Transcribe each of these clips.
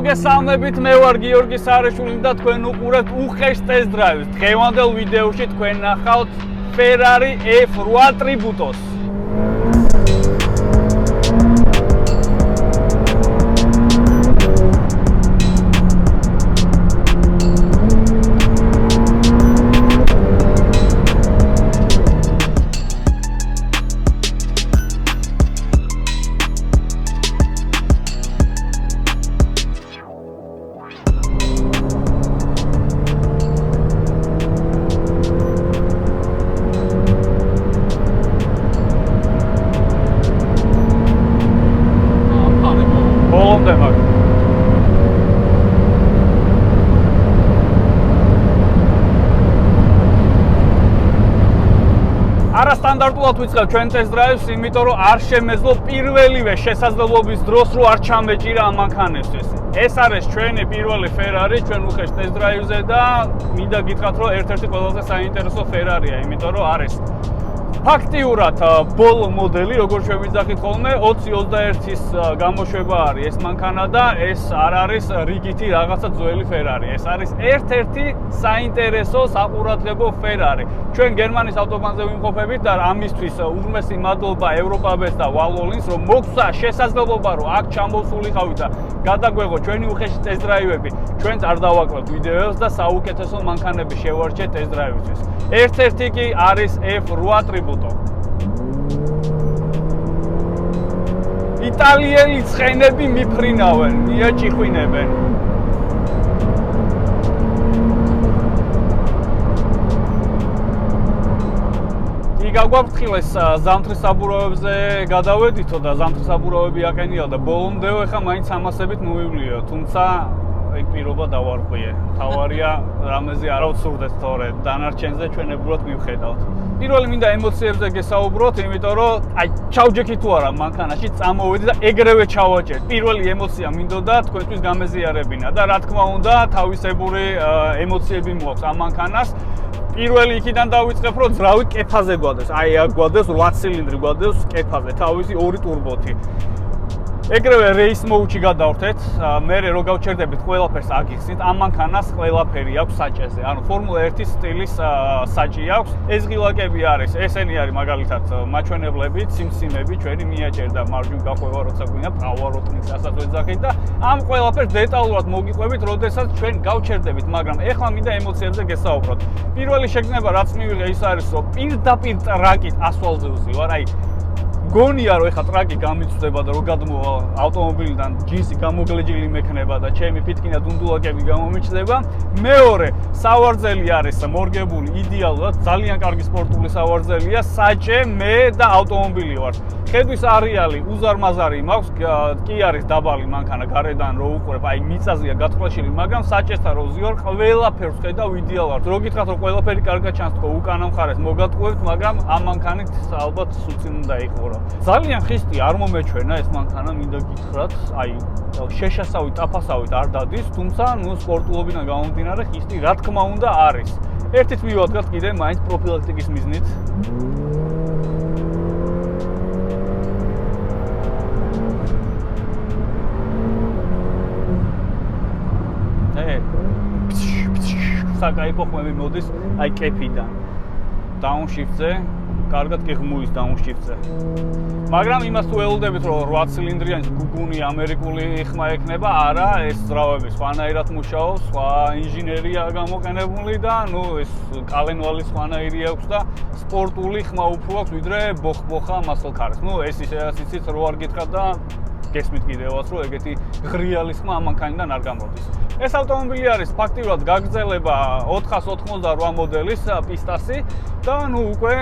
მოგესალმებით, მე ვარ გიორგი სარეშვილი და თქვენ უყურებთ უხეშ ტესტ დრაივს. დღევანდელ ვიდეოში თქვენ ნახავთ Ferrari F8 Tributos. Არასტანდარტულად ვიწყებ ჩვენ ტესტ დრაივს, იმიტომ რომ არ შემეძლო პირველივე შესაძლებლობის დროს რო არ ჩამეჭირა ამ მანქანისთვის. ეს არის ჩვენი პირველი Ferrari, ჩვენ უხეშ ტესტ დრაივზე და მინდა გითხრათ, რომ ერთ-ერთი ყველაზე საინტერესო Ferrari-ა, იმიტომ რომ არის ფაქტიურად ბოლო მოდელი, როგორც ჩვენ ვიძახით ხოლმე, 2021-ის გამოშვება არის ეს მანქანა და ეს არ არის რიგითი რაღაცა ძველი Ferrari. ეს არის ერთ-ერთი საინტერესო საყურადღებო Ferrari. ჩვენ გერმანიის ავტობანზე ვიმყოფებით და ამისთვის უღმესი მადლობა ევროპაბეს და ვალოლინს, რომ მოგცა შესაძლებლობა, რომ აქ ჩამოსულიყავით და გადაგვეღო ჩვენი უხეში ტესტ დრაივები. ჩვენც არ დავაკლებთ ვიდეოებს და საუკეთესო მანქანები შევარჩეთ ტესტ დრაივისთვის. ერთ-ერთი კი არის F8 Tributo. იტალიელი ცხენები მიფრინავენ, მიაჭიხვინებენ. გაგვაფრთხილეს ზამთრის საბურავებზე გადავედითო და ზამთრის საბურავები აყენია და ბოლომდე ხა მაინც ამასებით მოვივლიო, თუმცა ეგ პირობა დავარღვიე. თავარია რამეზე არ ავცურდეთ თორე დანარჩენზე ჩვენებურად მივხედავთ. პირველი მინდა ემოციებზე გესაუბროთ, იმიტომ რომ აი ჩავჯექი თუ არა მანქანაში წამოვედი და ეგრევე ჩავაჭერ. პირველი ემოცია მინდოდა თქვენთვის გამეზიარებინა და რა თქმა უნდა თავისებური ემოციები მოაქვს ამ მანქანას. პირველი იქიდან დავიწყებ, რომ ძრავი კეფაზე გვადეს. აი აქ გვადეს 8 ცილინდრი გვადეს კეფაზე, თავისი 2 ტურბოთი. ეგრევე რეის მოუჩი გადავრთეთ. მე რო გავჩერდებით ყველაფერს აგიხსნით. ამ მანქანას ყველაფერი აქვს საჭეზე. ანუ Formula 1 სტილის საჭი აქვს. ეს ღილაკები არის, ესენი არის მაგალითად მაჩვენებლები, სიმსიმები, ჩვენი მიაჭერდა მარჯვნივ გაყვება, როცა გვინდა პავაროტნის ასაც ვეძახით და ამ ყველაფერს დეტალურად მოგიყვებით, როდესაც ჩვენ გავჩერდებით, მაგრამ ეხლა მინდა ემოციებზე გესაუბროთ. პირველი შეგრძნება რაც მივიღე ის არის, რომ პირდაპირ ტრაკით ასვალზე ვზივარ, აი გონია რომ ეხა ტრაკი გამიწვდება და რო გადმოვა ავტომობილიდან ჯინსი გამოგლეჯილი მექნება და ჩემი ფიტკინა დუნდულაკები გამომიჩნდება. მეორე სავარძელი არის მორგებული იდეალურად, ძალიან კარგი სპორტული სავარძელია, საჭე, მე და ავტომობილი ვარ. ხედვის არეალი უზარმაზარი მაქვს, კი არის დაბალი მანქანა გარედან რო უყურებ, აი მიწაზეა გათხრაშილი, მაგრამ საჭესთან რო ვზივარ, ყველაფერს ხედავ იდეალურად. რო გითხრათ რომ ყველაფერი კარგად ჩანს თქო, უკანა მხარეს მოგატყუებთ, მაგრამ ამ მანქანით ალბათ სუცი უნდა იყურო. ძალიან ხისტი არ მომეჩვენა ეს მანქანა, მინდა გითხრათ, აი შეშასავით, ტაფასავით არ დადის, თუმცა ნუ სპორტულობიდან გამომდინარე ხისტი რა თქმა უნდა არის. ერთით მივადგათ კიდე მაინც პროფილაქტიკის მიზნით. საკაიფო ხმები მოდის აი კეფიდან. Downshift-ზე კარგად გიღმუის downshift-ზე. მაგრამ იმას თუ ელოდებით რომ 8 ცილინდრიანი გუგუნი ამერიკული ხმა ექნება, არა, ეს ძრავები სხვანაირად მუშაობს, სხვა ინჟინერია გამოყენებული და ნუ ეს კალენვალი სხვანაირი აქვს და სპორტული ხმა უფრო აქვს ვიდრე ბოხბოხა მასალქარის. ნუ ეს ისიც რო არ გითხრათ და გესმით კიდევაც რომ ეგეთი ღრიალის ხმა ამ მანქანიდან არ გამოდის. ეს ავტომობილი არის ფაქტიურად გაგრძელება 488 მოდელის პისტასი და ნუ უკვე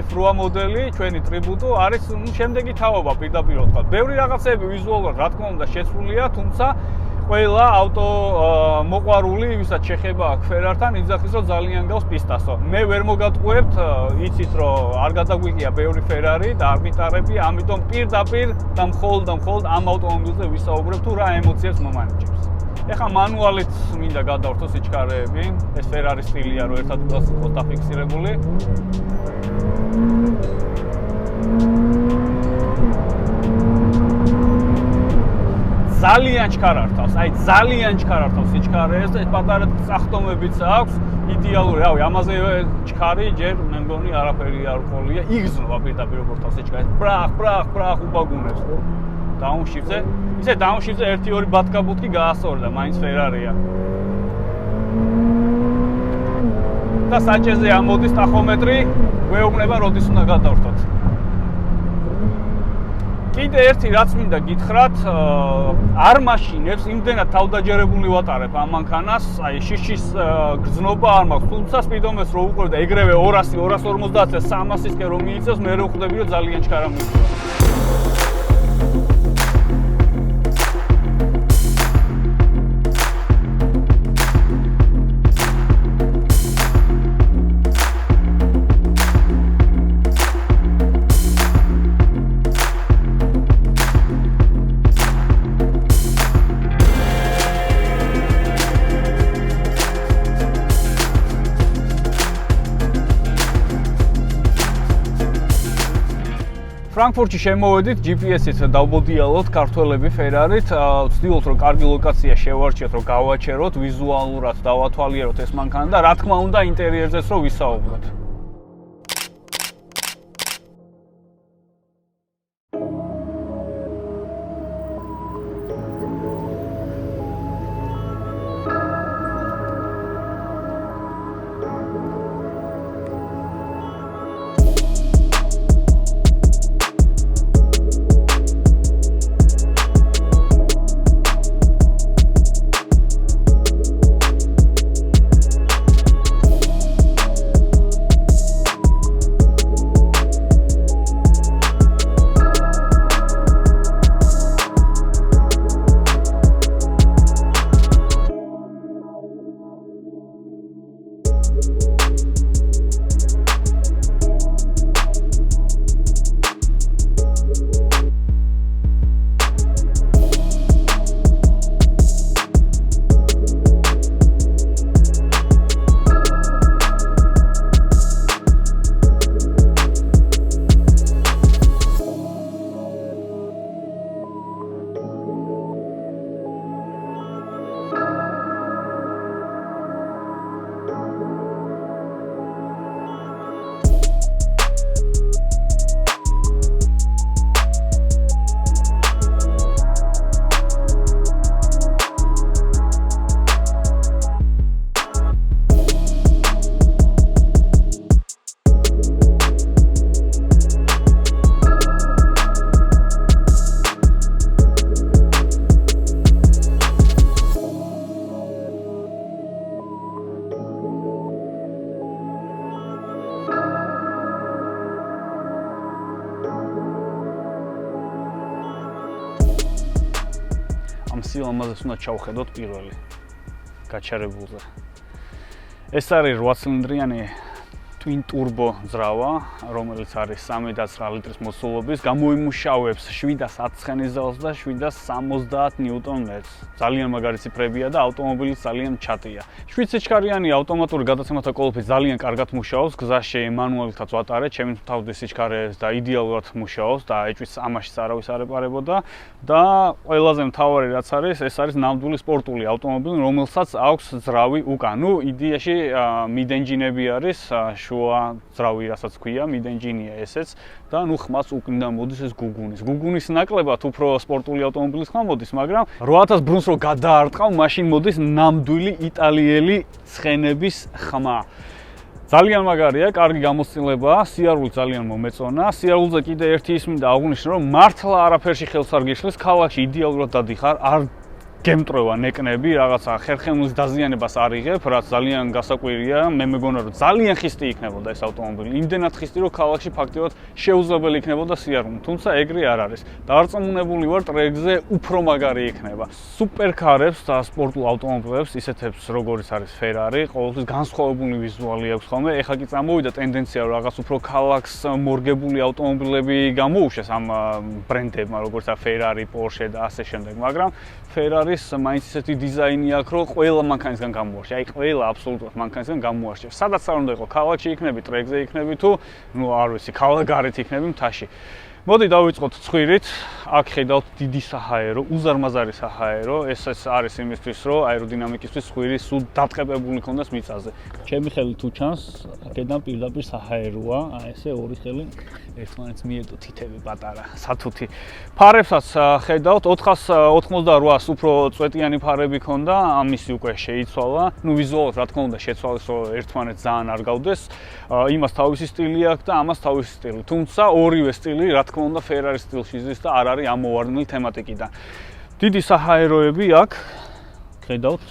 F8 მოდელი ჩვენი Tributo არის შემდეგი თაობა პირდაპირ ვთქვა. ბევრი რაღაცები ვიზუალურად რა თქმა უნდა შეცვლილია, თუმცა ყველა ავტო მოყვარული, ვისაც შეხება აქვს Ferrari-თან, იძახის რომ ძალიან გავს პისტასო. მე ვერ მოგატყუებთ, იცით რომ არ გადაგვიგია ბევრი Ferrari და არ მიტარები, ამიტომ პირდაპირ და მხოლოდ ამ ავტომობილზე ვისაუბრებ თუ რა ემოციებს მომანიჭებს. ეხლა მანუალით მინდა გადავრთო სიჩქარეები, ეს Ferrari სტილია რომ ერთად გას იყოს დაფიქსირებული. ძალიან ჩქარ ართავს, აი ძალიან ჩქარ ართავს სიჩქარეებს და ეს პატარა წახტომებიც აქვს, იდეალური, რავი, ამაზე ჩქარი ჯერ მე მგონი არაფერი არ ყოლია, იგზნობა პირდაპირ როგორ თავს სიჩქარე. ბრახ უბაგუნებს. დაუნშიფტზე, ისე დაუნშიფტზე 1-2 ბატკაბუტკი გაასწორდა, მაინც ფერარია. და საჭეზე ამოდის ტახომეტრი, გვეუბნება როდის უნდა გადავრთოთ. კიდე ერთი რაც მინდა გითხრათ, არ მაშინებს იმდენად თავდაჯერებული ვატარებ ამ მანქანას, აი შიშის გრძნობა არ მაქვს, თუმცა სპიდომეტრს რო უყურებ და ეგრევე 200, 250-ზე 300-ისკენ რომ მიიწევს, მე რო ხვდები რომ ძალიან ჩქარა მიწევს. ფრანკფურტში შემოვედით GPS-ით დავბოდიალოთ ქართველები ფერარით, ვცდილობთ რომ კარგი ლოკაცია შევარჩიოთ, რომ გავაჩეროთ, ვიზუალურად დავათვალიეროთ ეს მანქანა და რა თქმა უნდა ინტერიერზეც რომ ვისაუბროთ. ამ სილამაზეს უნდა ჩავხედოთ პირველი გაჩერებულზე. ეს არის 8 ცილინდრიანი twin turbo ძრავა, რომელიც არის 3.9 ლიტრის მოსულობის, გამოიმუშავებს 710 ცხენის ძალს და 770 ნიუტონ-მეტრს. ძალიან მაგარი ციფრებია და ავტომობილიც ძალიან ჩატია. 7 სიჩქარიანი ავტომატური გადაცემათა კოლოფი ძალიან კარგად მუშაობს, გზაში მანუალითაც ვატარებ, ჩემი თავდის სიჩქარეს და იდეალურად მუშაობს და ეჭვიც ამაშიც არავის არ ეპარებოდა და ყველაზე მთავარი რაც არის, ეს არის ნამდვილი სპორტული ავტომობილი, რომელსაც აქვს ძრავი უკან. ნუ იდეაში mid-engine-ები არის, შუა ძრავი, რასაც ქვია, mid-engine-ია ესეც და ნუ ხმას უკნიდან მოდის ეს გუგუნის. გუგუნის ნაკლებად უფრო სპორტული ავტომობილის ხმა მოდის, მაგრამ 8000 ბრუნს რო გადაარტყავ, მაშინ მოდის ნამდვილი იტალიელი ცხენების ხმა. ძალიან მაგარია, კარგი გამოცდილებაა, სიარული ძალიან მომეწონა. სიარულზე კიდე ერთი ის მინდა აღვნიშნო, რომ მართლა არაფერში ხელს არ გიშლის, ქალაქში იდეალურად დადიხარ, არ გემტრევა ნეკნები, რაღაცა ხერხემლის დაზიანებას არ იღებ, რაც ძალიან გასაკვირია. მე მეგონა რომ ძალიან ხისტი იქნებოდა ეს ავტომობილი. იმდენად ხისტი, რომ ქალაქში ფაქტიურად შეუძლებელი იქნებოდა სიარული. თუმცა ეგრე არ არის. დარწმუნებული ვარ, ტრეკზე უფრო მაგარი იქნება. სუპერკარებს და სპორტულ ავტომობილებს, ისეთებს როგორიც არის Ferrari, ყოველთვის განსხვავებული ვიზუალი აქვს ხოლმე. ეხლა კი წამოვიდა ტენდენცია, რომ რაღაც უფრო ქალაქს მორგებული ავტომობილები გამოუშვეს ამ ბრენდებმა, როგორც Ferrari, Porsche და ასე შემდეგ, მაგრამ Ferrari მაინც ისეთი დიზაინი აქვს, რომ ყველა მანქანისგან გამოარჩევ. აი ყველა აბსოლუტურად მანქანისგან გამოარჩევ. სადაც არ უნდა იყო, ქალაქში იქნები, ტრეკზე იქნები თუ, ნუ არ ვიცი, ქალაქგარეთ იქნები მთაში. მოდი დავიწყოთ ცხვირით. აქ ხედავთ დიდი საჰაერო, უზარმაზარი საჰაერო. ეს არის იმისთვის, რომ აეროდინამიკისთვის ცხვირი სულ დატყეპებული ქონდეს მიწაზე. ჩემი ხელი თუ ჩანს, აქედან პირდაპირ საჰაეროა, ესე ორი ხელი ერთმანეთს მიედო თითები პატარა, სათუთი. ფარებსაც ხედავთ 488-ს უფრო წვეტიანი ფარები ქონდა, ამისი უკვე შეიცვალა. ნუ ვიზუალურად რა თქმა უნდა შეცვალეს, რომ ერთმანეთს ძალიან არ გავდეს. იმას თავისი სტილი აქვს და ამას თავისი სტილი. თუმცა ორივე სტილი რა თქმა უნდა Ferrari სტილში ზის და არ არის ამოვარდნილი თემატიკიდან. დიდი საჰაეროები აქ ხედავთ.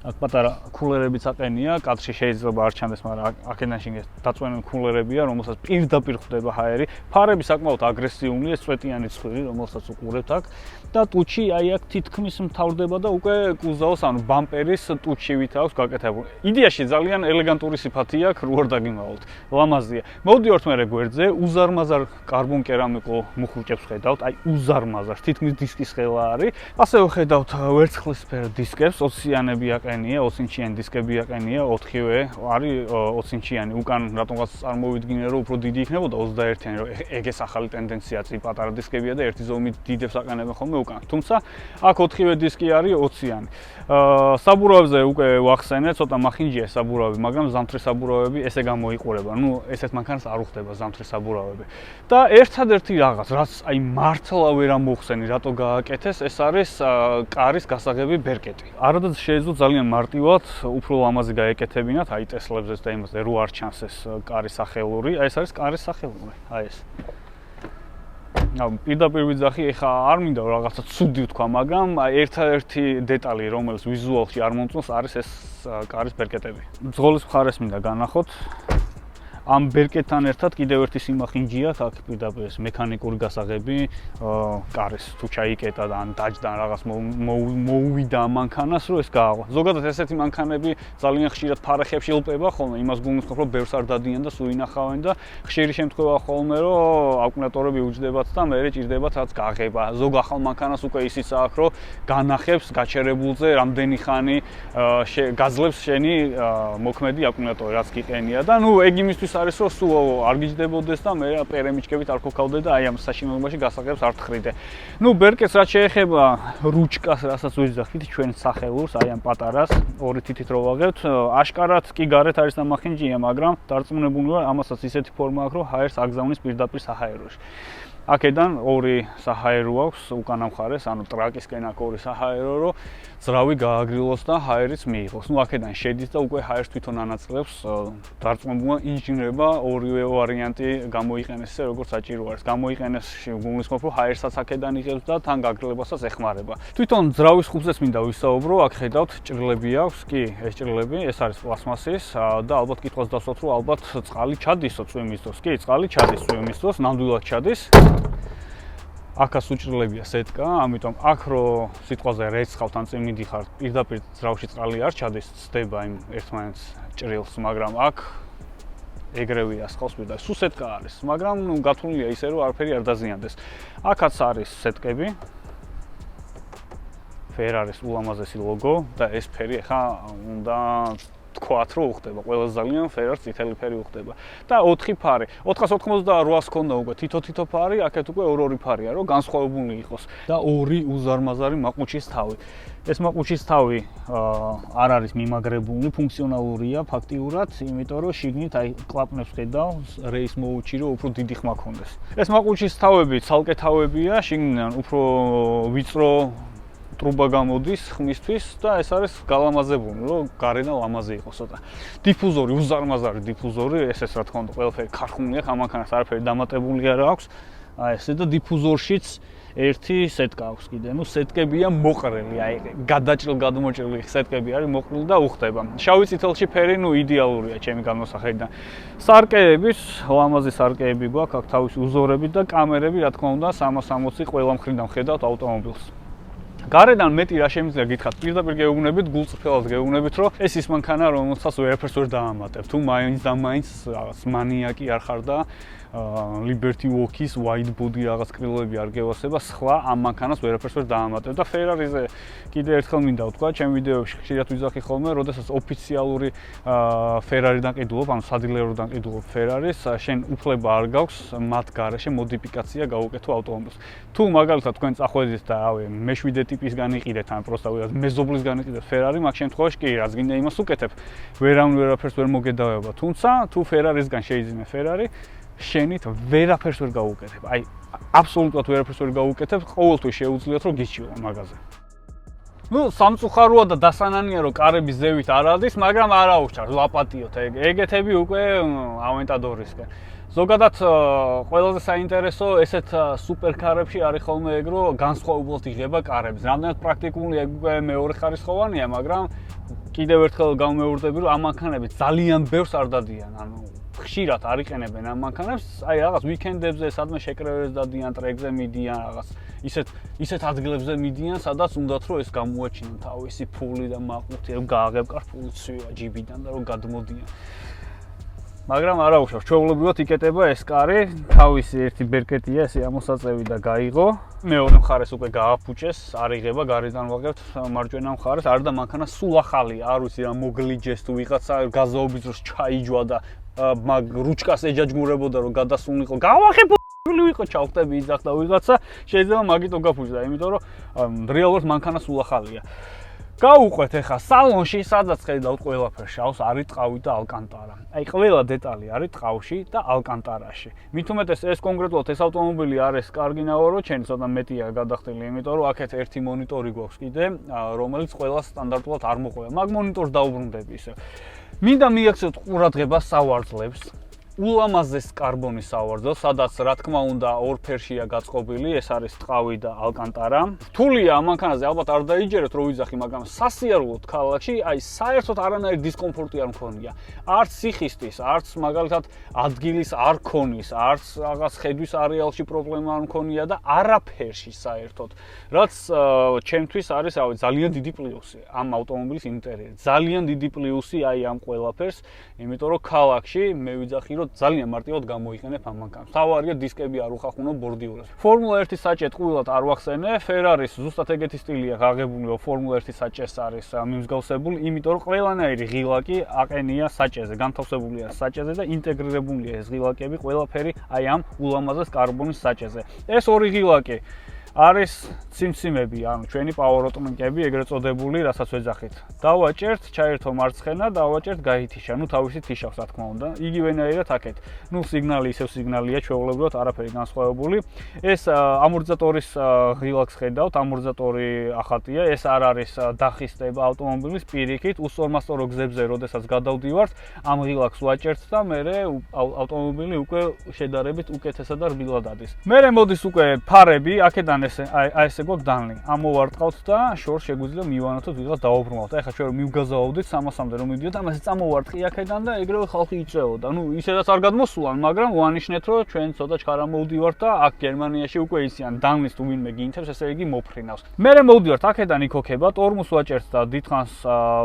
აქ პატარა კულერებიც აყენია, კადრში შეიძლება არ ჩანდეს, მაგრამ აქედან შიგნით დაწვენილი კულერებია, რომელსაც პირდაპირ ხვდება ჰაერი. ფარები საკმაოდ აგრესიულია, წვეტიანი ცხვირი, რომელსაც უყურებთ აქ და ტუჩი აი აქ თითქმის მთავრდება და უკვე კუზაოს, ანუ ბამპერის ტუჩივით აქვს გაკეთებული. იდეაში ძალიან ელეგანტური სიფათი აქვს, რო არ დაგიმავალთ. ლამაზია. მოვდივართ მერე გვერდზე, უზარმაზარ კარბონ კერამიკულ მუხურჭებს ხედავთ, აი უზარმაზარ, თითქმის დისკის ხელა არის. ასევე ხედავთ ვერცხლისფერ დისკებს, 20-იანები აყენია. 20 ინჩიანი დისკები აყენია, 4-ვე არის 20 ინჩიანი. უკან რატომღაც წარმოვიდგინე, რომ უფრო დიდი იქნებოდა 21-იანი, რომ ეგეს ახალი ტენდენცია წი პატარა დისკებია და ერთი ზომით დიდებს აყენებენ ხოლმე უკან. თუმცა აქ 4-ვე დისკი არის 20-იანი. საბურავებზე უკვე ვახსენე, ცოტა მახინჯია საბურავები, მაგრამ ზამთრის საბურავები ესე გამოიყურება. ნუ ესეთ მანქანას არ უხდება ზამთრის საბურავები. და ერთადერთი რაღაც, რაც აი მართლა ვერ ამოვხსენი, რატო გააკეთეს, ეს არის კარის გასაღები ბერკეტი. არადაც შეეძლო ძალიან მარტივად, უფრო ლამაზი გაეკეთებინათ, აი ტესლებზეც და იმაზე, რო არ ჩანს ეს კარის სახელური, აი ეს არის კარის სახელური, აი ეს. პირდაპირ ვიძახი, ეხა არ მინდა რაღაცა ცუდი ვთქვა, მაგრამ ერთადერთი დეტალი, რომელიც ვიზუალში არ მომწონს, არის ეს კარის ბერკეტები. მძღოლის მხარეს მინდა განახოთ. ამ ბერკეტთან ერთად კიდევ ერთი სიმახინჯია, აქ პირდაპირ ეს მექანიკური გასაღები, კარის თუ ჩაიკეტა და ან დაჯდა რაღაც მოუვიდა ამ მანქანას, რომ ეს გააღლა. ზოგადად ესეთი მანქანები ძალიან ხშირად ფარეხებში ილპება ხოლმე, იმას გულისხმობ, რომ ბევრს არ დადიან და სულ ინახავენ და ხშირი შემთხვევა ხოლმე, რომ აკუმულატორები უჯდებათ და მერე ჭირდებათ რაც გაღება. ზოგ ახალ მანქანას უკვე ისიც აქვს, რომ განახებს გაჩერებულზე რამდენი ხანი გაძლევს შენი მოქმედი აკუმულატორი, რაც გიყენია და ნუ ეგ იმისთვის არის რომ სულ არ გიჯდებოდეს და მე პერემიჩკებით არ ქოქავდე და აი ამ საშინელებაში გასაღებს არ თხრიდე. ნუ ბერკეტს რაც შეეხება რუჩკას, რასაც ვიძახით ჩვენ სახელურს, აი ამ პატარას, ორი თითით რო ვაღებთ, აშკარად კი გარეთ არის დამახინჯია, მაგრამ დარწმუნებული ვარ, ამასაც ისეთი ფორმა აქვს, რომ ჰაერს აგზავნის პირდაპირ საჰაეროში. აქედან ორი საჰაერო აქვს უკანა მხარეს, ანუ ტრაკისკენ აქ ორი საჰაერო, რომ ძრავი გააგრილოს და ჰაერიც მიიღოს. ნუ აქედან შედის და უკვე ჰაერს თვითონ ანაწილებს, დარწმუნებულმა ინჟინერებმა ორივე ვარიანტი გამოიყენეს ესე, როგორც საჭირო არის. გამოიყენეს გულისხმობ, რომ ჰაერსაც აქედან იღებს და თან გაგრილებასაც ეხმარება. თვითონ ძრავის ხუბზეც მინდა ვისაუბრო, აქ ხედავთ ჭრილები აქვს, კი, ეს ჭრილები, ეს არის პლასმასის და ალბათ კითხვას დასვათ, რომ ალბათ წყალი ჩადისო წვიმის დროს. კი, წყალი ჩადის წვიმის დროს, ნამდვილად ჩადის. აქაც უჭრილებია სეტკა, ამიტომ აქ რო სიტყვაზე რეცხავთ ან წინ მიდიხართ, პირდაპირ ძრავში წყალი არ ჩადის, ცდება იმ ერთმანეთს ჭრილს, მაგრამ აქ ეგრევია სხავს პირდაპირ. სულ სეტკა არის, მაგრამ ნუ გათვლილია ისე, რომ არაფერი არ დაზიანდეს. აქაც არის სეტკები. Ferrari-ის ულამაზესი ლოგო და ეს ფერი ახლა უნდა თქვათ, რომ უხდება, ყველაზე ძალიან Ferrari-ს წითელი ფერი უხდება. და 4 ფარი, 488-ს ქონდა უკვე თითო ფარი, აქეთ უკვე ორი ფარია, რომ განსხვავებული იყოს. და ორი უზარმაზარი მაყუჩის თავი. ეს მაყუჩის თავი არ არის მიმაგრებული, ფუნქციონალურია ფაქტიურად, იმიტომ რომ შიგნით აი კლაპნებს ხედავ, რეის მოუჩი, რომ უფრო დიდი ხმა ქონდეს. ეს მაყუჩის თავები ცალკე თავებია, შიგნიდან უფრო ვიწრო ტრუბა გამოდის ხმისთვის და ეს არის გალამაზებული, რომ გარედან ლამაზი იყოს ცოტა. დიფუზორი, უზარმაზარი დიფუზორი, ეს რა თქმა უნდა ყველაფერი ქარხნული აქვს, ამ მანქანას არაფერი დამატებული არ აქვს. აი ესე და დიფუზორშიც ერთი სეტკა აქვს კიდე. ნუ სეტკებია მოყრილი, აი გადმოჭრილი სეტკები არის მოყრილი და უხდება. შავი წითელში ფერი ნუ იდეალურია ჩემი განმოსახედიდან. სარკეების, ლამაზი სარკეები გვაქვს, აქ თავისი უზორები და კამერები, რა თქმა უნდა, 360 ყველა მხრიდან ხედავთ ავტომობილს. გარედან მეტი რა შემიძლია გითხრათ, პირდაპირ გეუბნებით, გულწრფელად გეუბნებით, რომ ეს ის მანქანა, რომელსაც ვერაფერს ვერ დაამატებ. თუ მაინც და მაინც რაღაც მანიაკი არ ხარ და Liberty Walk-ის wide body რაღაც კრილოები არ გევასება, სხვა ამ მანქანას ვერაფერს ვერ დაამატებ და Ferrari-ზე კიდე ერთხელ მინდა ვთქვა, ჩემ ვიდეოებში ხშირად ვიზახი ხოლმე, როდესაც ოფიციალური Ferrari-დან ყიდულობ, ანუ სადილეროდან ყიდულობ Ferrari-ს, შენ უფლება არ გაქვს მათ გარეშე მოდიფიკაცია გაუკეთო ავტომობილს. თუ მაგალითად თქვენ წახვედით და მე-7 ტიპისგან იყიდეთ, ან პროსტა ვიღაც მეზობლისგან იყიდეთ Ferrari, მაგ შემთხვევაში კი რაც გინდა იმას უკეთებ, ვერაფერს ვერ მოგედავება. თუმცა თუ Ferrari-სგან შეიძინე Ferrari, შენით ვერაფერს ვერ გაუკეთებ. აი, აბსოლუტურად ვერაფერს ვერ გაუკეთებ, ყოველთვის შეუძლიათ რომ გიჩიო მაგაზე. Ну, სამწუხაროა და დასანანია რომ კარები ზევით არ ადის, მაგრამ არ აუჩარ, ლაპატიოთ ეგეთები უკვე ავენტადორისკენ. ზოგადად ყველაზე საინტერესო ესეთ სუპერკარებში არის ხოლმე ეგ რომ განსხვავებულად იღება კარები. რამდენად პრაქტიკული ეგ უკვე მეორე ხარისხოვანია, მაგრამ კიდევ ერთხელ გამეორდები რომ ამ მანქანები ძალიან ბევრს არ დადიან, ანუ ხშირად არ იყენებენ ამ მანქანებს, აი რაღაც ვიკენდებზე სადმე შეკრებებს დადიან, ტრეკზე მიდიან, რაღაც ისეთ ადგილებზე მიდიან, სადაც უნდათ რომ ეს გამოაჩინონ თავისი ფული და მაყუთი, რომ გააღებ კარფული ცვივა ჯიბიდან და რომ გადმოდიან. მაგრამ არა უშავს, ჩვეულებრივად იკეტება ეს კარი, თავისი ერთი ბერკეტია, ესე ამოსაწევი და გაიღო. მეორე მხარეს უკვე გააფუჭეს, არ იღება, გარედან ვაღებთ მარჯვენა მხარეს, არ და მანქანა სულ ახალია, არ ვიცი რა მოგლიჯეს თუ ვიღაცა გაზაობის დროს ჩაიჯვა და მაგ რუჩკას ეჯაჯგურებოდა რომ გადასულიყო. გავახებ ვიყო ჩავხტები იძახდა ვიღაცა, შეიძლება მაგიტო გაფუჭდა, იმიტომ რომ რეალურად მანქანა სულ ახალია. გავუყვეთ ახლა სალონში, სადაც ხედავთ ყველაფერს შავს, არის ტყავი და ალკანტარა. აი ყველა დეტალი არის ტყავში და ალკანტარაში. მით უმეტეს ეს კონკრეტულად ეს ავტომობილი არის კარგი ნავარო, ჩემი ცოტა მეტია გადახდილი, იმიტომ რომ აქეთ ერთი მონიტორი გვაქვს კიდე, რომელიც ყველა სტანდარტულად არ მოყვება. მაგ მონიტორს დაუბრუნდები ისე. მინდა მიაქცევთ ყურადღებას სავარძლებს. ულამაზეს კარბონის სავარძელს, სადაც რა თქმა უნდა ორ ფერშია გაწყობილი, ეს არის ტყავი და ალკანტარა. რთულია ამ მანქანაზე, ალბათ არ დაიჯერეთ რო ვიძახი, მაგრამ სასიარულოდ ქალაქში, აი საერთოდ არანაირი დისკომფორტი არ მქონია. არც სიხისტის, არც მაგალითად ადგილის არ ქონის, არც რაღაც ხედვის არეალში პრობლემა არ მქონია და არაფერში საერთოდ. რაც ჩემთვის არის ძალიან დიდი პლუსი ამ ავტომობილის ინტერიერი. ძალიან დიდი პლუსი აი ამ ყველაფერს, იმიტომ რომ ქალაქში მე ვიძახი რომ ძალიან მარტივად გამოიყენებ ამ მანქანას. თავარია დისკები არ უხახუნო ბორდიურებს. Formula 1-ის საჭე ტყუილად არ ვახსენე, Ferrari-ს ზუსტად ეგეთი სტილია გაღებული, რომ Formula 1-ის საჭეს არის მიმსგავსებული, იმიტომ რომ ყველანაირი ღილაკი აყენია საჭეზე, განთავსებულია საჭეზე და ინტეგრირებულია ეს ღილაკები ყველაფერი აი ამ ულამაზეს კარბონის საჭეზე. ეს ორი ღილაკი არის ციმციმები, ანუ ჩვენი პაუეროტმენკები, ეგრეთ წოდებული, რასაც ვეძახით. დავაჭერთ, ჩაერთო მარცხენა, დავაჭერთ გაითიშა, ნუ თავისი თიშავს, რა თქმა უნდა. იგივენაირად აქეთ. ნუ სიგნალი ისევ სიგნალია, ჩვეულებრივად არაფერი განსხვავებული. ეს ამორტიზატორის ღილაკს ხედავთ, ამორტიზატორი ახალია, ეს არ არის დახისტება ავტომობილის პირიქით, უსწორმასწორო გზებზე, როდესაც გადავდივართ, ამ ღილაკს ვაჭერთ და მერე ავტომობილი უკვე შედარებით უკეთესად და რბილად ადის. მერე მოდის უკვე ფარები, აქედან აი ესე გვაქვს დანლი. ამოვარტყავთ და შორს შეგვიძლია მივანათოთ ვიღაც დაუბრუნავთ. ახლა ჩვენ რომ მივგაზაავდით 300-მდე რომ მივდიოთ, ამაზე წამოვარტყი აქედან და ეგრევე ხალხი იწეოდა. ნუ ისედაც არ გადმოსულან, მაგრამ ვანიშნეთ რომ ჩვენ ცოტა ჩქარა მოვდივართ და აქ გერმანიაში უკვე იციან დანლის თუ ვინმე გინთებს, ესე იგი მოფრინავს. მერე მოვდივართ აქედან იქოქება, ტორმუს ვაჭერთ და დიდხანს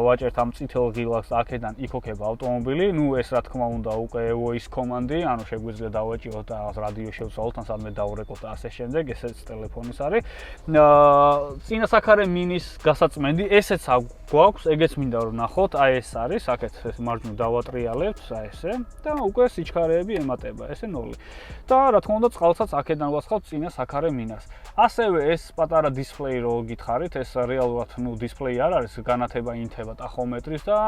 ვაჭერთ ამ წითელ ღილაკს და აქედან იქოქება ავტომობილი. ნუ ეს რა თქმა უნდა უკვე voice command-ი, ანუ შეგვიძლია დავაჭიროთ და რადიო შევცვალოთ ან სადმე დავურეკოთ და ასე შემდეგ, ესეც ტელეფონის არის. წინასახარე მინის გასაწმენდი, ესეც გვაქვს, ეგეც მინდა რომ ნახოთ, აი ეს არის, აქეთ ეს მარჯვნივ დავატრიალებთ, აი ესე და უკვე სიჩქარეები ემატება, ესე 0. და რა თქმა უნდა წყალსაც აქედან ვასხავთ წინასახარე მინას. ასევე ეს პატარა დისპლეი რო გითხარით, ეს რეალურად ნუ დისპლეი არ არის, განათება ინთება ტახომეტრის და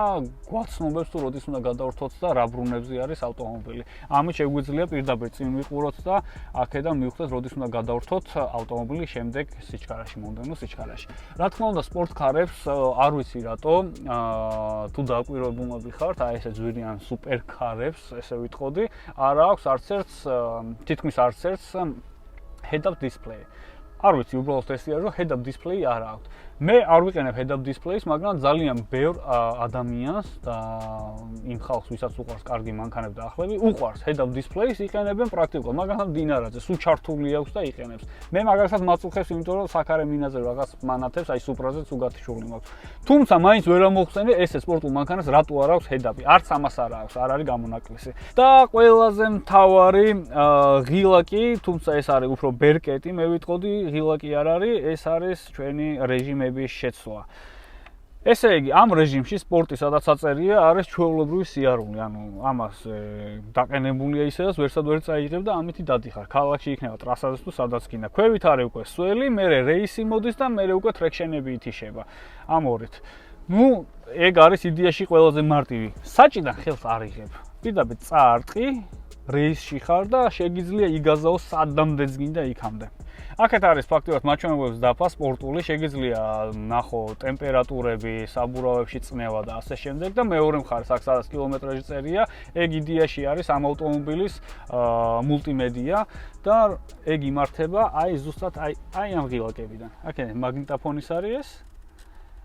გვაცნობებს თუ როდის უნდა გადავრთოთ და რა ბრუნებზე არის ავტომობილი. ამით შეგვიძლია პირდაპირ წინ ვიყუროთ და აქედან მივხვდეთ როდის უნდა გადავრთოთ ავტომობილი შემდეგ სიჩქარეში, მომდევნო სიჩქარეში. რა თქმა უნდა სპორტკარებს არ ვიცი რატო თუ დაკვირვებულები ხართ, აი ესე ძვირიან სუპერკარებს, ესე ვიტყოდი, არ აქვს არც ერთს თითქმის არც ერთს head-up display. არ ვიცი უბრალოდ ესია რომ head-up display არ აქვს. მე არ ვიყენებ head-up display-ს, მაგრამ ძალიან ბევრ ადამიანს და იმ ხალხს, ვისაც უყვარს კარგი მანქანები და ახლები, უყვარს head-up display-ს იყენებენ პრაქტიკულად, მაგრამ დინარაძე სულ ჩართული აქვს და იყენებს. მე მაგალითად მაწუხებს, იმიტომ რომ საქარე მინაზე რაღაც მანათებს, აი სუპრაზეც უგათი შუღლი მაქვს. თუმცა მაინც ვერ ამოვხსენე ესე სპორტულ მანქანას რატო არ აქვს head-up-ი. არც ამას არ აქვს, არ არის გამონაკლისი. და ყველაზე მთავარი ღილაკი, თუმცა ეს არის უფრო ბერკეტი, მე ვიტყოდი, ღილაკი არ არის, ეს არის ჩვენი რეჟიმების შეცვლა. ესე იგი, ამ რეჟიმში სპორტი, სადაც აწერია, არის ჩვეულებრივი სიარული, ანუ ამას დაყენებულია ისედაც ვერსად ვერ წაიღებ და ამითი დადიხარ. ქალაქში იქნება ტრასაზე თუ სადაც გინდა. ქვევით არის უკვე სველი, მერე რეისი მოდის და მერე უკვე ტრეკშენები ითიშება. ამ ორით. ნუ, ეგ არის იდეაში ყველაზე მარტივი. საჭიდან ხელს არ იღებ. პირდაპირ წაარტყი, რეისში ხარ და შეგიძლია იგაზაო სადამდეც გინდა იქამდე. აქეთ არის ფაქტობრივად მაჩვენებლების დაფა სპორტული, შეგიძლია ნახო ტემპერატურები, საბურავებში წნევა და ასე შემდეგ და მეორე მხარეს აქ სადაც კილომეტრაჟი წერია, ეგ იდეაში არის ამ ავტომობილის მულტიმედია და ეგ იმართება აი ზუსტად აი ამ ღილაკებიდან. აქედან მაგნიტოფონის არის ეს.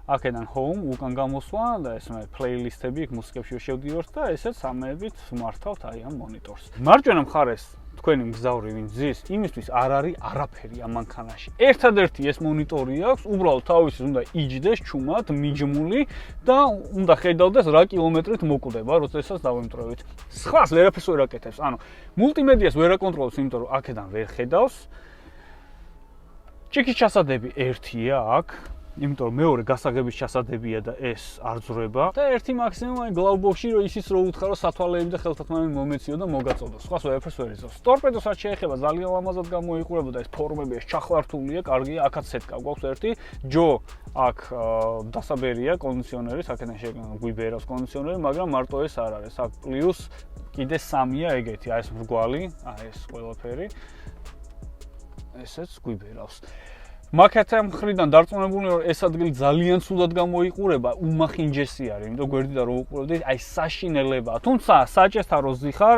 აქედან home, უკან გამოსვლა და ეს მე პლეილისტები იქ მუსიკებში შევდივართ და ესეც ამებით მართავთ აი ამ მონიტორს. მარჯვენა მხარეს თქვენი მგზავრი ვინ ზის, იმისთვის არ არის არაფერი ამ მანქანაში. ერთადერთი ეს მონიტორი აქვს, უბრალოდ თავისის უნდა იჯდეს ჩუმად, მიჯმული და უნდა ხედავდეს რა კილომეტრით მოკვდება, როდესაც დავემტვრევით. სხვას ვერაფერს ვერ აკეთებს. ანუ მულტიმედიას ვერ აკონტროლებს, იმიტომ რომ აქედან ვერ ხედავს. ჭიქის ჩასადები ერთია აქ. იმიტომ რომ მეორე გასაღების ჩასადებია და ეს არ ძრება და ერთი მაქსიმუმ აი გლავბოქსში რომ ისიც რო უთხრა რომ სათვალეები და ხელთათმანი მომეციო და მოგაწოდო. სხვას ვერაფერს ვერ იცავს. ტორპედოსაც შეეხება ძალიან ლამაზად გამოიყურება და ეს ფორმები ეს ჩახლართულია, კარგია, აქაც სეტკა გვაქვს ერთი. ჯო აქ დასაბერია კონდიციონერის, აქედან გვიბერავს კონდიციონერი, მაგრამ მარტო ეს არ არის. აქ პლუს კიდე 3-ია ეგეთი, აი ეს მრგვალი, აი ეს ყველაფერი. ესეც გვიბერავს. მაკეთა მხრიდან დარწმუნებული რომ ეს ადგილი ძალიან ცუდად გამოიყურება, უმახინჯესი არის, იმიტომ გვერდიდან რო უყურებდით, აი საშინელებაა. თუმცა საჭესთან რო ზიხარ,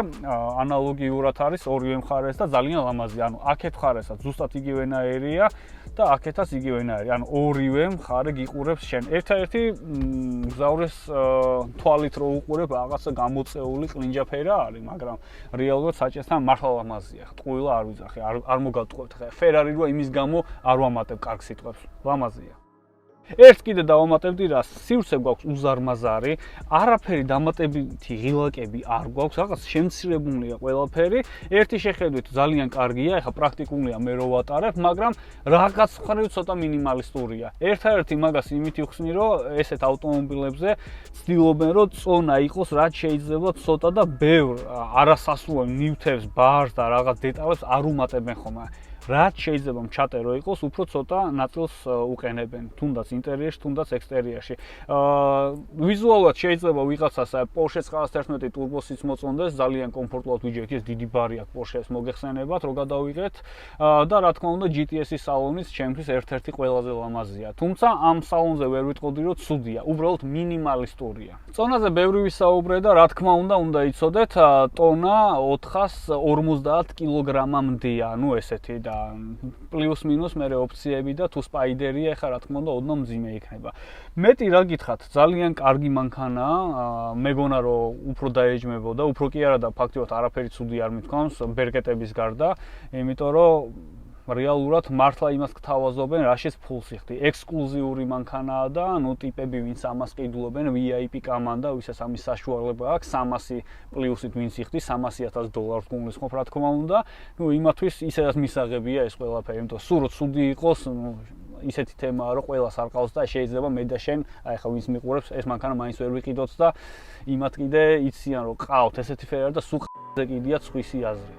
ანალოგიურად არის ორივე მხარეს და ძალიან ლამაზია. ანუ აქეთ მხარესაც ზუსტად იგივენაირია და აქეთაც იგივენაირი. ანუ ორივე მხარე გიყურებს შენ. ერთ-ერთი მგზავრის თვალით რო უყურებ, რაღაცა გამოწეული ყლინჯაფერა არის, მაგრამ რეალურად საჭესთან მართლა ლამაზია. ტყუილა არ ვიძახე, არ მოგატყუებთ ხა. ფერარი რო იმის გამო არ ვამატებ კარგ სიტყვებს. ლამაზია. ერთ კიდე დავამატებდი რა, სივრცე გვაქვს უზარმაზარი, არაფერი დამატებითი ღილაკები არ გვაქვს, რაღაც შემცირებულია ყველაფერი. ერთი შეხედვით ძალიან კარგია, ეხლა პრაქტიკულია მე რო ვატარებ, მაგრამ რაღაც მხრივ ცოტა მინიმალისტურია. ერთ-ერთი მაგას იმით იხსნი, რომ ესეთ ავტომობილებზე ცდილობენ, რომ წონა იყოს, რაც შეიძლება ცოტა და ბევრ არასასრულ ნივთებს, ბარს და რაღაც დეტალებს არ უმატებენ ხომ. რაც შეიძლება ჩატერო იყოს, უფრო ცოტა ნაწილს უყენებენ, თუნდაც ინტერიერში, თუნდაც ექსტერიერში. ვიზუალურად შეიძლება ვიღაცას Porsche 911 ტურბოსიც მოწონდეს, ძალიან კომფორტულად ვიჯერთ, ეს დიდი ბარი აქვს Porsche-ს მოგეხსენებათ, რო გადავიღეთ და რა თქმა უნდა GTS-ის სალონიც ჩემთვის ერთ-ერთი ყველაზე ლამაზია. თუმცა ამ სალონზე ვერ ვიტყოდი, რომ ცუდია, უბრალოდ მინიმალისტურია. წონაზე ბევრი ვისაუბრე და რა თქმა უნდა იცოდეთ, ტონა 450 კილოგრამამდეა, ანუ ესეთი და პლუს მინუს მერე ოფციები და თუ სპაიდერია, ეხლა რა თქმა უნდა ოდნავ მძიმე იქნება. მეტი რა გითხრათ, ძალიან კარგი მანქანაა, მეგონა რომ უფრო დაეჯმებოდა, უფრო კი არა და ფაქტობრივად არაფერი ცუდი არ მithქვამს ბერკეტების გარდა, იმიტომ რომ რეალურად მართლა იმას გთავაზობენ, რაშიც ფულს იხდი. ექსკლუზიური მანქანაა და ნუ ტიპები ვინც ამას ყიდულობენ, VIP კამან და ვისაც ამის საშუალება აქვს, 300 პლუსით ვინც იხდი, $300,000 გულისხმობ რა თქმა უნდა. ნუ იმათვის ისედაც მისაღებია ეს ყველაფერი, იმიტომ რომ სულ რო ცუდი იყოს, ნუ ისეთი თემაა, რომ ყველას არ ყავს და შეიძლება მე და შენ, აი ხა ვინც მიყურებს, ეს მანქანა მაინც ვერ ვიყიდოთ და იმათ კიდე იციან რომ ყავთ ესეთი ფერარი და სულ ზე კიდია ცხვისი აზრი.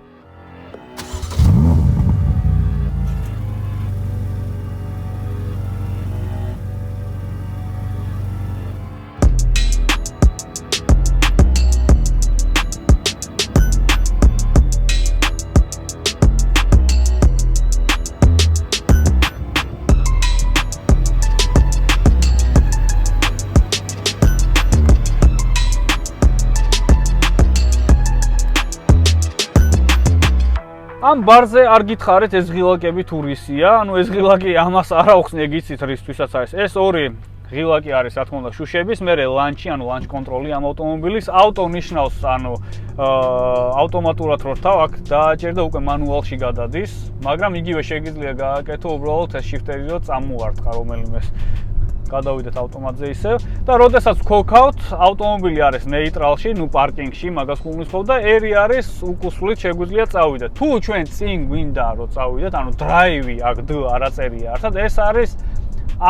ამ ბარზე არ გითხარით ეს ღილაკები თუ რისია, ანუ ეს ღილაკი ამას არ აქვს ეგიცით რისთვისაც არის. ეს ორი ღილაკი არის, რა თქმა უნდა, შუშების, მერე ლანჩი, ანუ ლანჩ კონტროლი ამ ავტომობილის, ავტო ნიშნავს, ანუ ავტომატურად რო რთავ, აქ დააჭერდა უკვე მანუალში გადადის, მაგრამ იგივე შეგიძლია გააკეთო უბრალოდ ეს შიფტერი რო წამოვარტყა რომელიმეს. გადავიდეთ ავტომატზე ისევ და როდესაც ვქოლქავთ, ავტომობილი არის ნეიტრალში, ნუ პარკინგში, მაგას გულისხმობ და ერი არის უკუსვლით შეგვიძლია წავიდეთ. თუ ჩვენ წინ გვინდა რომ წავიდეთ, ანუ დრაივი აქ დ არ აწერია ერთად, ეს არის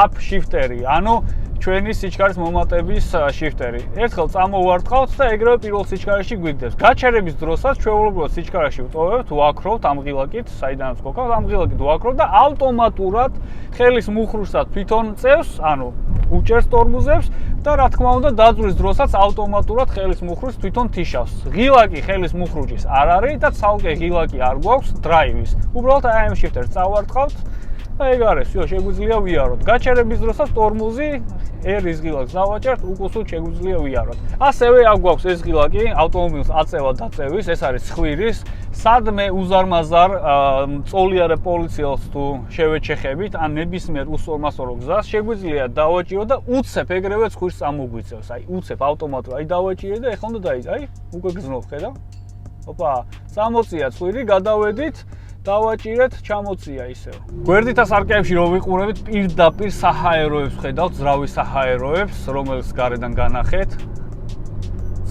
up shifteri, ანუ ჩვენი სიჩქარის მომატების shifteri. ერთხელ წამოვარტყავთ და ეგრევე პირველ სიჩქარეში გვიგდებს. გაჩერების დროსაც ჩვეულებრივად სიჩქარეში ვტოვებთ, ვაქროვთ ამ ღილაკით, საიდანაც გქონდათ, ამ ღილაკით ვაქროვთ და ავტომატურად ხელის მუხრუსაც თვითონ წევს, ანუ უჭერს ტორმუზებს და რა თქმა უნდა დაძვრის დროსაც ავტომატურად ხელის მუხრუს თვითონ თიშავს. ღილაკი ხელის მუხრუჭის არ არის და ცალკე ღილაკი არ გვაქვს დრაივის. უბრალოდ აი ამ shifters წავარტყავთ და ეგ არის, всё, შეგვიძლია ვიაროთ. გაჩერების დროსაც ტორმუზი ერის ღილაკს დავაჭერთ, უკუსლით შეგვიძლია ვიაროთ. ასევე აქ გვაქვს ეს ღილაკი, ავტომობილს აწევა-დაწევის, ეს არის ცხვირის, სადმე უზარმაზარ წოლიარე პოლიციელს თუ შევეჩეხებით, ან ნებისმიერ უსწორმასწორო გზას შეგვიძლია დავაჭირო და უცებ ეგრევე ცხვირს წამოგვიწევს. აი, უცებ ავტომატურად აი დავაჭირე და ეხლა უნდა დაიწყო. აი, უკვე გზნობ, ხედავ? ოპა, წამოწია ცხვირი, გადავედით. დავაჭირეთ, ჩამოწია ისევ. გვერდითა სარკეებში რო ვიყურებით, პირდაპირ საჰაეროებს ხედავთ, ძრავის საჰაეროებს, რომელიც გარედან განახეთ.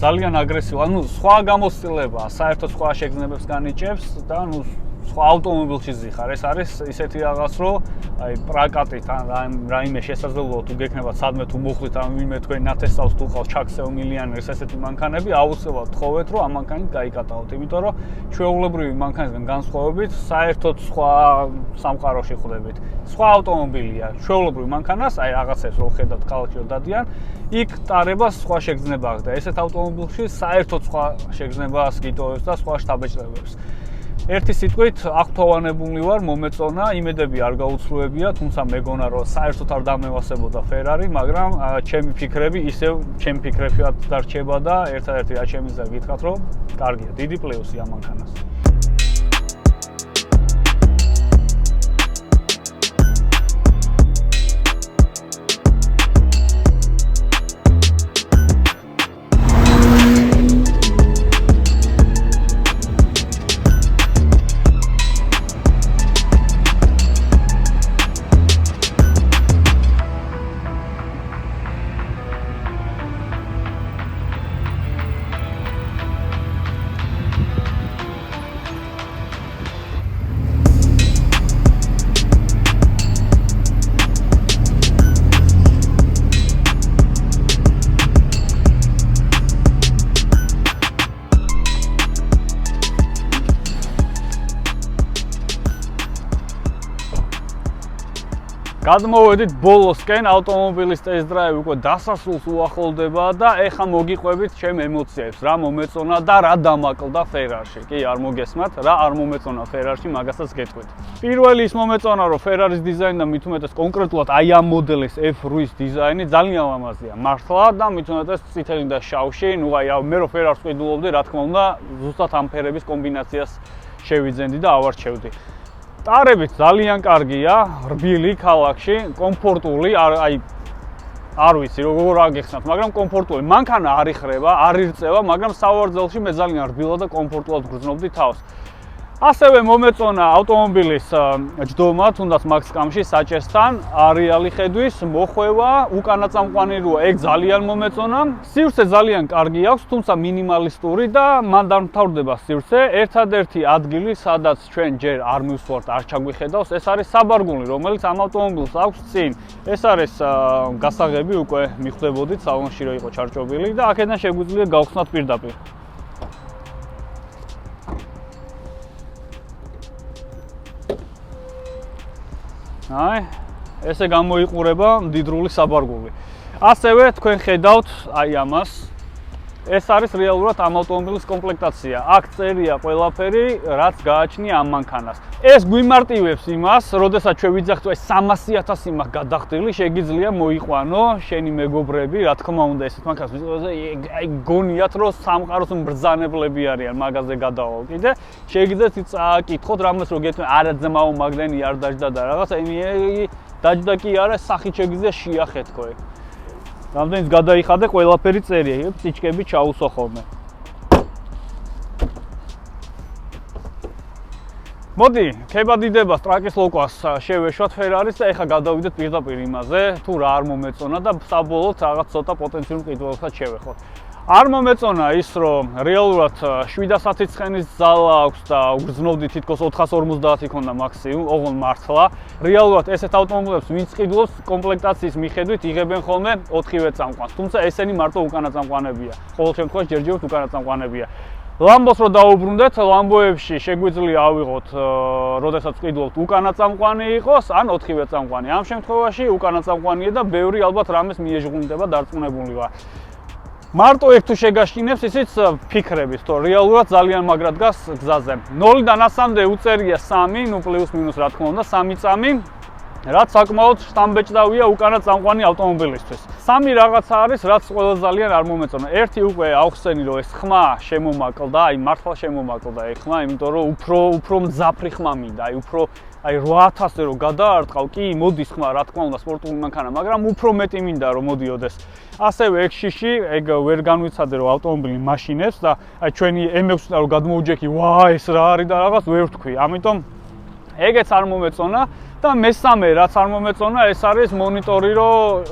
ძალიან აგრესიული, ანუ სხვა გამოცდილებაა, საერთოდ სხვა შეგრძნებებს განიჭებს და ანუ სხვა ავტომობილში ზიხარ. ეს არის ისეთი რაღაც, რომ აი პრაკატით ან რაიმე შესაძლებლობა თუ გექნებათ სადმე თუ მოხდით ან ვინმე თქვენ ნათესავს თუ ყავს ჩაქსეო მილიონერს ესეთი მანქანები, აუცილებლად თხოვეთ, რომ ამ მანქანით გაიკატავოთ, იმიტომ რომ ჩვეულებრივი მანქანისგან განსხვავებით, საერთოდ სხვა სამყაროში ხვდებით. სხვა ავტომობილია, ჩვეულებრივ მანქანას, აი რაღაცებს რო ხედავთ ქალაქში რო დადიან, იქ ტარებას სხვა შეგრძნება აქვს და ესეთ ავტომობილში საერთოდ სხვა შეგრძნებას გიტოვებს და სხვა შთაბეჭდილებებს. ერთი სიტყვით აღფრთოვანებული ვარ, მომეწონა, იმედები არ გაუცვლოებია, თუმცა მეგონა რომ საერთოდ არ დამევასებოდა Ferrari, მაგრამ ჩემი ფიქრები ისევ ჩემი ფიქრებად დარჩება და ერთადერთი რაც შემიძლია გითხრათ, რომ კარგია, დიდი პლუსი ამ მანქანას. გადმოვედით ბოლოსკენ, ავტომობილის ტესტ დრაივი უკვე დასასრულს უახლოვდება და ეხლა მოგიყვებით ჩემ ემოციებს, რა მომეწონა და რა დამაკლდა Ferrari-ში. კი, არ მოგესმათ, რა არ მომეწონა Ferrari-ში, მაგასაც გეტყვით. პირველი ის მომეწონა, რომ Ferrari-ის დიზაინი და მით უმეტეს კონკრეტულად აი ამ მოდელის F8-ის დიზაინი ძალიან ლამაზია. მართლა და მით უმეტეს წითელი და შავში, ნუ აი მე რო Ferrari-ს ვყიდულობდი, რა თქმა უნდა, ზუსტად ამ ფერების კომბინაციას შევიძენდი და ავარჩევდი. ტარებით ძალიან კარგია, რბილი ქალაქში, კომფორტული, აი არ ვიცი როგორ აგეხსნათ, მაგრამ კომფორტული. მანქანა არ იხრება, არ ირწევა, მაგრამ სავარძელში მე ძალიან რბილად და კომფორტულად გრძნობდი თავს. ასევე მომეწონა ავტომობილის ჯდომა, თუნდაც მაქსკამში საჭესთან, არეალი ხედვის, მოხვევა, უკანა წამყვანი როა, ეგ ძალიან მომეწონა. სივრცე ძალიან კარგი აქვს, თუმცა მინიმალისტური და მან დამთავრდება სივრცე. ერთადერთი ადგილი, სადაც ჩვენ ჯერ არ მივსვართ, არ ჩაგვიხედავს, ეს არის საბარგული, რომელიც ამ ავტომობილს აქვს წინ. ეს არის გასაღები, უკვე მიხვდებოდით სალონში რო იყო ჩარჭობილი და აქედან შეგვიძლია გავხსნათ პირდაპირ. აი, ესე გამოიყურება მდიდრული საბარგული. ასევე თქვენ ხედავთ აი ამას. ეს არის რეალურად ამ ავტომობილის კომპლექტაცია. აქ წერია ყველაფერი, რაც გააჩნია ამ მანქანას. ეს გვიმარტივებს იმას, როდესაც ჩვენ ვიძახთ, აი 300.000 იმას გადახდილი, შეგიძლია მოიყვანო შენი მეგობრები, რა თქმა უნდა, ესეთ მანქანას ვიწყებაზე, აი გონიათ, რომ სამყაროს მბრძანებლები არიან მაგაზე გადავალ კიდე. შეგიძლიათ წააკითხოთ, რამეს რო გეტყვი, არა ძმაო, მაგდენი არ დაჯდა და რაღაც, აი დაჯდა კი არა, სახით შეგიძლია შეახეთქო ეგ. რამდენიც გადაიხადე, ყველაფერი წერია, ფიჩკები ჩაუსო ხოლმე. მოდი, ქებადიდებას ტრაკის ლოკვას შევეშვათ ფერარის და ეხა გადავიდეთ პირდაპირ იმაზე, თუ რა არ მომეწონა და საბოლოოდ რაღაც ცოტა პოტენციურ მყიდველებსაც შევეხოთ. არ მომეწონა ის, რომ რეალურად 710 ცხენის ძალა აქვს და უგრძნობდი თითქოს 450 იქონდა მაქსიმუმ, ოღონდ მართლა. რეალურად ესეთ ავტომობილებს ვინც ყიდულობს კომპლექტაციის მიხედვით იღებენ ხოლმე 4-ვე წამყვანს, თუმცა ესენი მარტო უკანა წამყვანებია. ყოველ შემთხვევაში ჯერჯერობით უკანა წამყვანებია. ლამბოს რო დაუბრუნდეთ, ლამბოებში შეგვიძლია ავიღოთ, როდესაც ყიდულობთ უკანა წამყვანი იყოს, ან 4-ვე წამყვანი. ამ შემთხვევაში უკანა წამყვანია და ბევრი ალბათ რამეს მიეჟღუნდება დარწმუნებული ვარ. მარტო ეგ თუ შეგაშინებს, ისიც ფიქრების, თო რეალურად ძალიან მაგრად დგას გზაზე. 0-დან 100-მდე უწერია 3, ნუ პლუს მინუს რა თქმა უნდა, 3 წამი, რაც საკმაოდ შტამბეჭდავია უკანა წამყვანი ავტომობილისთვის. 3 რაღაცა არის, რაც ყველა ძალიან არ მომეწონა. ერთი უკვე ავხსენი, რომ ეს ხმა შემომაკლდა, აი მართლა შემომაკლდა ეგ ხმა, იმიტომ რომ უფრო მძაფრი ხმა მინდა, აი უფრო აი 8000-ზე რო გადაარტყავ, კი, მოდის ხმა, რა თქმა უნდა, სპორტული მანქანა, მაგრამ უფრო მეტი მინდა რომ მოდიოდეს. ასევე ეგ შიში, ეგ ვერ განვიცადე რომ ავტომობილი მაშინებს და აი ჩვენი M6-თან რო გადმოუჯექი, ვა, ეს რა არის და რაღაც ვერ ვთქვი. ამიტომ ეგეც არ მომეწონა და მესამე რაც არ მომეწონა, ეს არის მონიტორი, რომ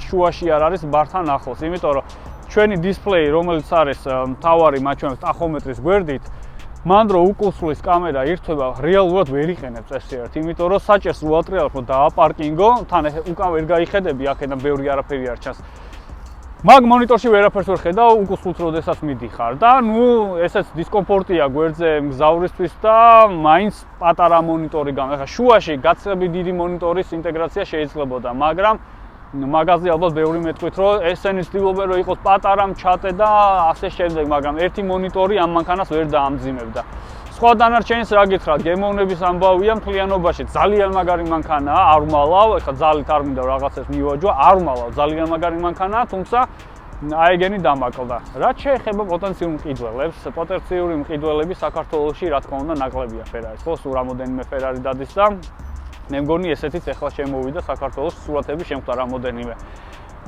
შუაში არ არის ბართან ახლოს, იმიტომ რომ ჩვენი დისპლეი, რომელიც არის მთავარი მათ ჩვენს ტახომეტრის გვერდით, მან რო უკუსლის კამერა ირთვება, რეალურად ვერ იყენებს ეს ერთ, იმიტომ რომ საჭერს უატრიალებ, რომ დააპარკინგო, თან უკან ვერ გაიხედები, აქედან ბევრი არაფერი არ ჩანს. მაგ მონიტორში ვერაფერს ვერ ხედავ, უკუსლით როდესაც მიდიხარ და ნუ ესეც დისკომფორტია გვერდზე მგზავრისთვის და მაინც პატარა მონიტორი გამა. ეხლა შუაში გაცილებით დიდი მონიტორის ინტეგრაცია შეიძლებოდა, მაგრამ მაგაზე ალბათ ბევრი მეტყვით, რომ ესენი ცდილობენ რომ იყოს პატარა მჩატე და ასე შემდეგ, მაგრამ ერთი მონიტორი ამ მანქანას ვერ დაამძიმებდა. სხვა დანარჩენს რა გითხრათ, გემოვნების ამბავია მთლიანობაში, ძალიან მაგარი მანქანაა, არ ვმალავ, ეხლა ძალით არ მინდა რაღაცას მივაჯვა, არ ვმალავ, ძალიან მაგარი მანქანაა, თუმცა აეგენი დამაკლდა. რაც შეეხება პოტენციურ მყიდველებს, პოტენციური მყიდველები საქართველოში რა თქმა უნდა ნაკლებია ფერარის, ხო, სულ რამოდენიმე ფერარი დადის და მე მგონი ესეთიც ახლა შემოვიდა საქართველოს სურათები შემხვდა რამოდენიმე.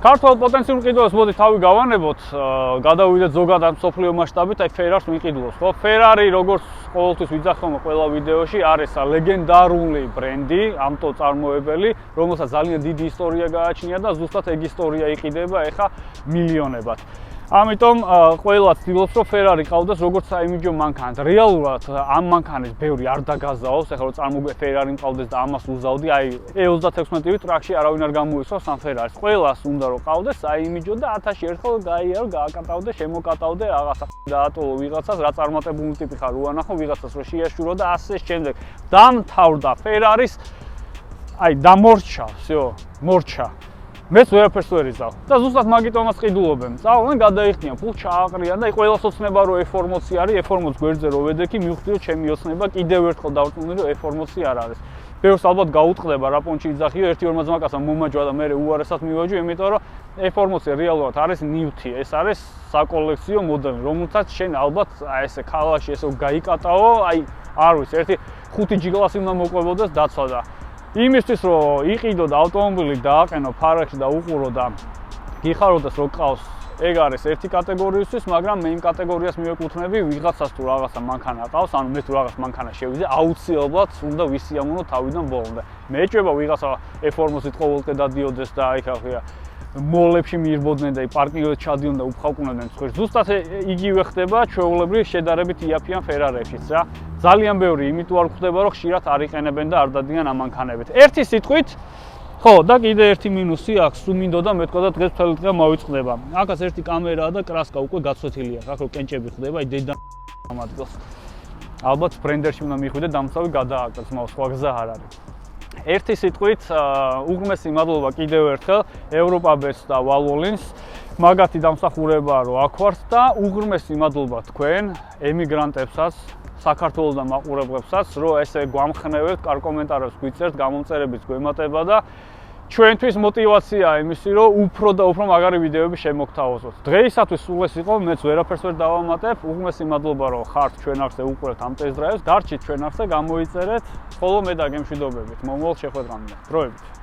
ქართულ პოტენციურ მყიდველებს მოდი თავი გავანებოთ, გადავიდეთ ზოგადად მსოფლიო მასშტაბით, აი ფერარს ვიყიდულობთ, ხო? ფერარი როგორც ყოველთვის ვიძახავ ყველა ვიდეოში, არის ლეგენდარული ბრენდი, ამტო წარმოებელი, რომელსაც ძალიან დიდი ისტორია გააჩნია და ზუსტად ეგ ისტორია იყიდება ეხა მილიონებად. ამიტომ ყველა ცდილობს, რომ ფერარი ყავდეს როგორც საიმიჯო მანქანა. რეალურად ამ მანქანის ბევრი არ დაგაზაოს, ეხლა რომ წარმოგვე ფერარი მყავდეს და ამას უზავდი, აი E36-ი ტრაქში არავინ არ გამოისვას ამ ფერარს. ყველას უნდა რომ ყავდეს საიმიჯო და 1000-ში ერთხელ გაიარო, გააკატავდე, შემოკატავდე, რაღაცა დაატოლო ვიღაცას, რა წარმატებული ტიპი ხარ, უანახო ვიღაცას, რომ შეაშურო და ასე შემდეგ. დამთავრდა ფერარის აი დამორჩა, всё, მორჩა. მეც ვერაფერს ვერ იზავ და ზუსტად მაგიტომაც ყიდულობენ. წავდნენ, გადაიხდიან, ფულ ჩააყრიან და ყველას ოცნება რომ F40 არის, F40 გვერდზე რო ვედექი, მივხვდი რომ ჩემი ოცნება კიდევ ერთხელ დავწუნდი რომ F40 არ არის. ბევრს ალბათ გაუტყდება რა პონჩი იძახიო, 1-2 მაზმაკასა მომაჯვა და მე უარესად მივაჯვი, იმიტომ რომ F40 რეალურად არის ნივთი, ეს არის საკოლექციო მოდელი, რომელსაც შენ ალბათ აი ესე ქალაქში ესე გაიკატაო, აი არ ვიცი, ერთი 5 ჯიგლასი უნდა მოყვებოდეს დაცვა და იმისთვის რომ იყიდო და ავტომობილი დააყენო ფარაში და უყურო და გიხაროდეს რომ ყავს, ეგ არის ერთი კატეგორიისთვის, მაგრამ მე იმ კატეგორიას მივეკუთვნები, ვიღაცას თუ რაღაცა მანქანა ყავს, ანუ მე თუ რაღაც მანქანა შევიდე, აუცილებლად უნდა ვისიამოვნო თავიდან ბოლომდე. მე ეჭვება ვიღაცა F40-ით ყოველდღე დადიოდეს და აი ხალხია მოლებში მიირბოდნენ და პარკინგზე ჩადიოდნენ და უფხავკუნებდნენ ცხვირს. ზუსტად იგივე ხდება ჩვეულებრივ შედარებით იაფიან ფერარებშიც რა. ძალიან ბევრი იმიტომ არ გვხდება, რომ ხშირად არ იყენებენ და არ დადიან ამ მანქანებით. ერთი სიტყვით, ხო, და კიდე ერთი მინუსი აქვს, სულ მინდოდა მეთქვა და დღეს მთელი დღე მოვიწყდება. აქაც ერთი კამერაა და კრასკა უკვე გაცვეთილია, აქ რო კენჭები ხდება, აი დედა ამადგილს. ალბათ ბრენდერში უნდა მიხვიდე დამცავი გადააკეთოს, მაგრამ სხვა გზა არ არის. ერთი სიტყვით, უღრმესი მადლობა კიდევ ერთხელ ევროპაბეტს და ვალვოლინს. მაგათი დამსახურებაა რომ აქ ვართ და უღრმესი მადლობა თქვენ ემიგრანტებსაც საქართველოსთან მაყურებლებსაც რომ ესე გვამხნევებთ, კარგ კომენტარებს გვიწერთ, გამომწერებიც გვემატება და ჩვენთვის мотиваციაა იმისი რომ უფრო და უფრო მაგარი ვიდეოები შემოგთავაზოთ. დღეისათვის სულ ეს იყო, მეც ვერაფერს ვერ დავამატებ. უღრმესი მადლობა რომ ხართ ჩვენ ახზე უყურებთ ამ ტესტ დრაივს. დარჩით ჩვენ ახზე, გამოიწერეთ, ხოლო მე და გემშვიდობებით. მომავალ შეხვედრამდე. დროებით.